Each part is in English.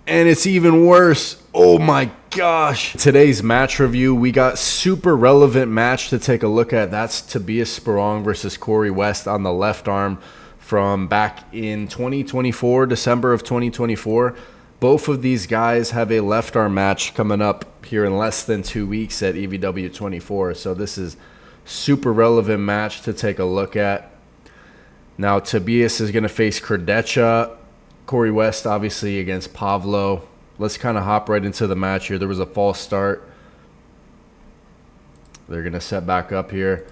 And it's even worse. Oh my gosh. Today's match review, we got super relevant match to take a look at. That's Tobias Sperong versus Corey West on the left arm from back in 2024, December of 2024. Both of these guys have a left arm match coming up here in less than 2 weeks at EVW 24. So this is super relevant match to take a look at. Now Tobias is going to face Krdecha. Corey West obviously against Pavlo. Let's kind of hop right into the match here. There was a false start. They're going to set back up here.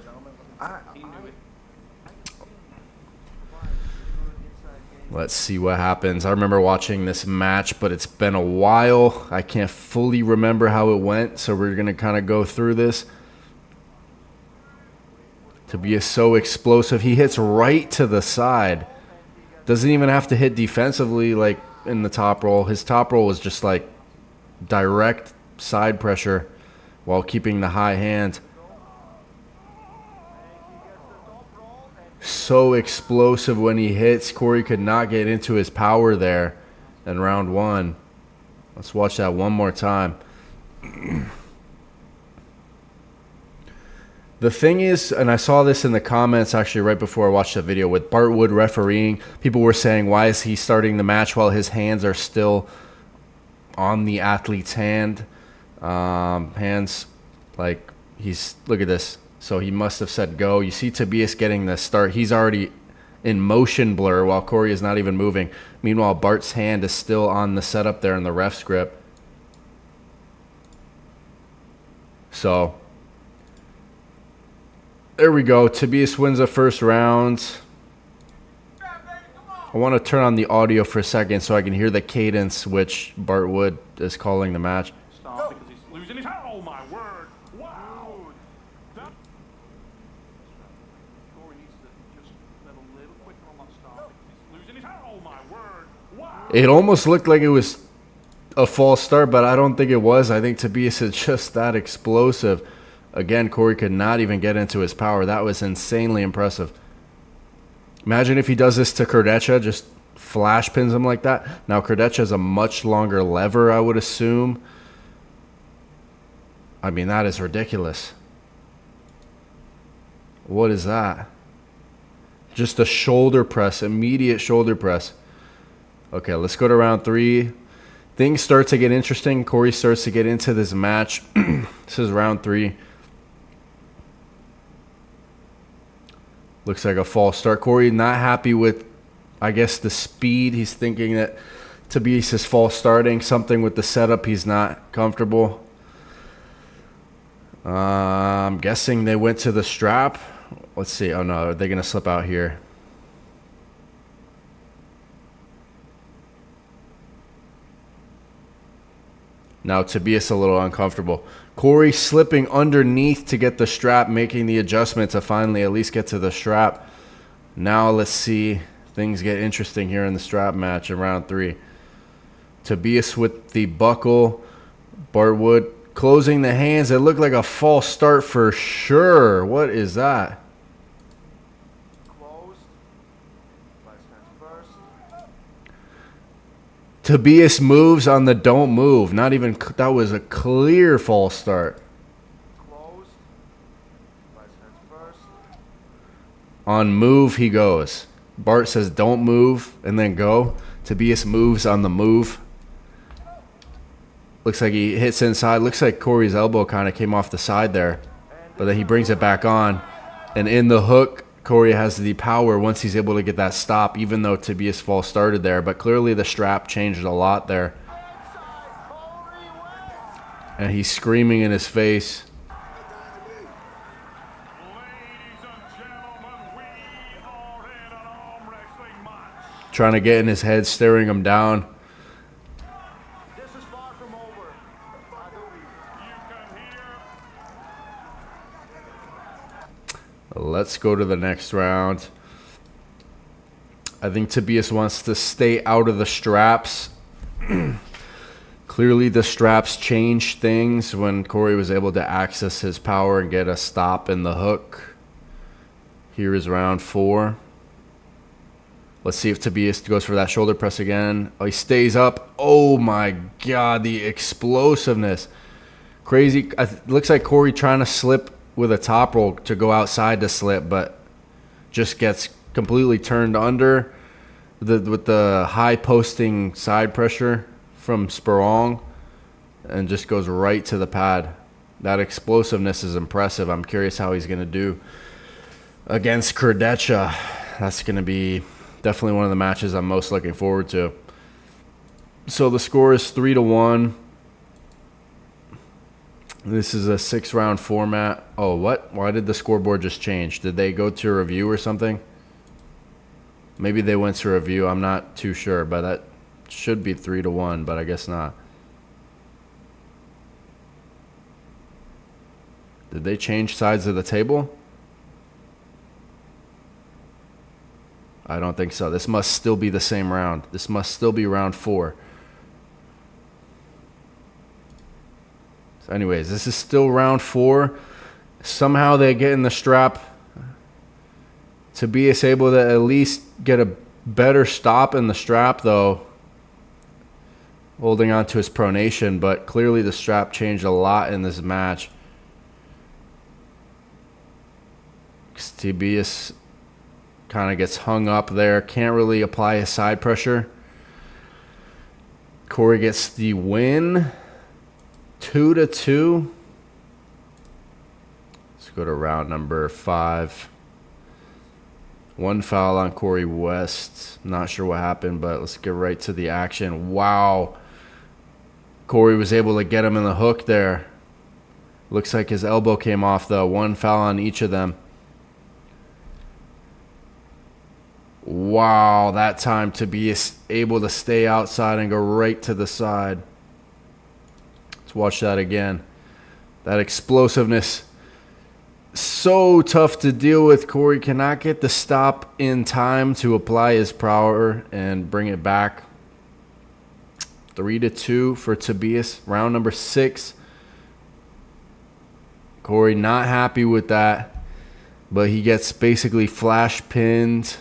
Let's see what happens. I remember watching this match, but it's been a while. I can't fully remember how it went, so we're going to kind of go through this. Tobias so explosive. He hits right to the side. Doesn't even have to hit defensively like in the top roll. His top roll was just like direct side pressure while keeping the high hand. So explosive when he hits. Corey could not get into his power there in round one. Let's watch that one more time. The thing is, and I saw this in the comments actually right before I watched the video, with Bart Wood refereeing, people were saying, why is he starting the match while his hands are still on the athlete's hand? Hands, like, look at this. So he must have said go. You see Tobias getting the start. He's already in motion blur while Corey is not even moving. Meanwhile, Bart's hand is still on the setup there in the ref's grip. So there we go. Tobias wins the first round. I want to turn on the audio for a second so I can hear the cadence which Bart Wood is calling the match. Stop because he's losing his... Oh my word! Wow! That... Corey needs to just let a little quicker on that stop because he's losing his... Oh my word! Wow! It almost looked like it was a false start, but I don't think it was. I think Tobias is just that explosive. Again, Corey could not even get into his power. That was insanely impressive. Imagine if he does this to Krdecha, just flash pins him like that. Now, Krdecha has a much longer lever, I would assume. I mean, that is ridiculous. What is that? Just a shoulder press, immediate shoulder press. Okay, let's go to round three. Things start to get interesting. Corey starts to get into this match. This is round three. Looks like a false start. Corey not happy with, I guess, the speed. He's thinking that Tobias is false starting. Something with the setup he's not comfortable. I'm guessing they went to the strap. Let's see. Oh, no. Are they going to slip out here? Now Tobias a little uncomfortable. Corey slipping underneath to get the strap, making the adjustment to finally at least get to the strap. Now let's see. Things get interesting here in the strap match in round three. Tobias with the buckle. Bart Wood closing the hands. It looked like a false start for sure. What is that? Tobias moves on the don't move. Not even, that was a clear false start. On move, he goes. Bart says don't move and then go. Tobias moves on the move. Looks like he hits inside. Looks like Corey's elbow kind of came off the side there. But then he brings it back on. And in the hook, Corey has the power once he's able to get that stop, even though Tobias false started there. But clearly the strap changed a lot there. And he's screaming in his face. Trying to get in his head, staring him down. Let's go to the next round. I think Tobias wants to stay out of the straps. Clearly the straps changed things when Corey was able to access his power and get a stop in the hook. Here is round four. Let's see if Tobias goes for that shoulder press again. Oh, he stays up. Oh, my God. The explosiveness. Crazy. Looks like Corey trying to slip with a top roll to go outside to slip, but just gets completely turned under with the high posting side pressure from Sperong and just goes right to the pad. That explosiveness is impressive. I'm curious how he's going to do against Kurdecha. That's going to be definitely one of the matches I'm most looking forward to. So the score is 3-1. This is a 6-round format. Oh, what? Why did the scoreboard just change? Did they go to review or something? Maybe they went to review. I'm not too sure, but that should be 3-1, but I guess not. Did they change sides of the table? I don't think so. This must still be the same round. This must still be round 4. So anyways, this is still round 4. Somehow they get in the strap. Tobias able to at least get a better stop in the strap, though, holding on to his pronation, but clearly the strap changed a lot in this match. Tobias kind of gets hung up there, can't really apply his side pressure. Corey gets the win, 2-2. Let's go to round number 5. 1 foul on Corey West. Not sure what happened, but let's get right to the action. Wow. Corey was able to get him in the hook there. Looks like his elbow came off, though. 1 foul on each of them. Wow, that time to be able to stay outside and go right to the side. Let's watch that again. That explosiveness, so tough to deal with. Corey cannot get the stop in time to apply his power and bring it back. 3-2 for Tobias. Round number 6. Corey not happy with that, but he gets basically flash pinned.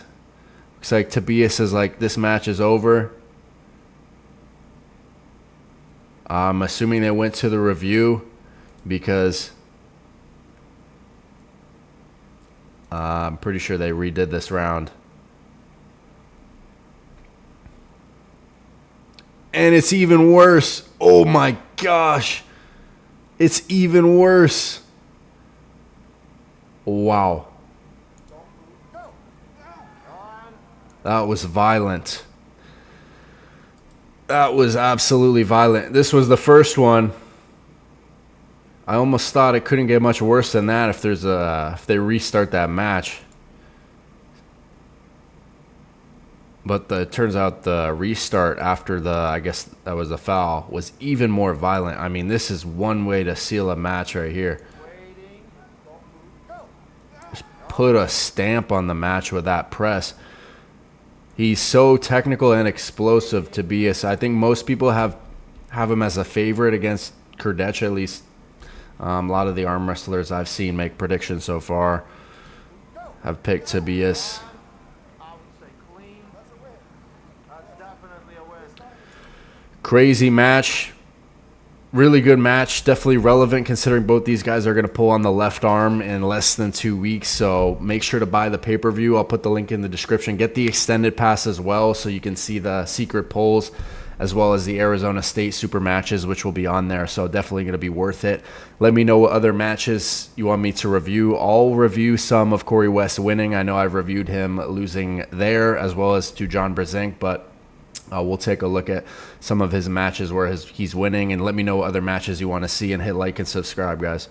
Looks like Tobias is like, this match is over. I'm assuming they went to the review because I'm pretty sure they redid this round. And it's even worse. Oh my gosh. It's even worse. Wow. That was violent. That was absolutely violent. This was the first one. I almost thought it couldn't get much worse than that if they restart that match. But it turns out the restart after I guess that was a foul, was even more violent. I mean, this is one way to seal a match right here. Just put a stamp on the match with that press. He's so technical and explosive, Tobias. I think most people have him as a favorite against Kurdecha, at least. A lot of the arm wrestlers I've seen make predictions so far have picked Tobias. Crazy match. Really good match. Definitely relevant considering both these guys are going to pull on the left arm in less than 2 weeks. So make sure to buy the pay-per-view. I'll put the link in the description. Get the extended pass as well so you can see the secret polls as well as the Arizona State super matches, which will be on there. So definitely going to be worth it. Let me know what other matches you want me to review. I'll review some of Corey West winning. I know I've reviewed him losing there as well as to John Brzenk, but we'll take a look at some of his matches where he's winning, and let me know what other matches you want to see, and hit like and subscribe, guys.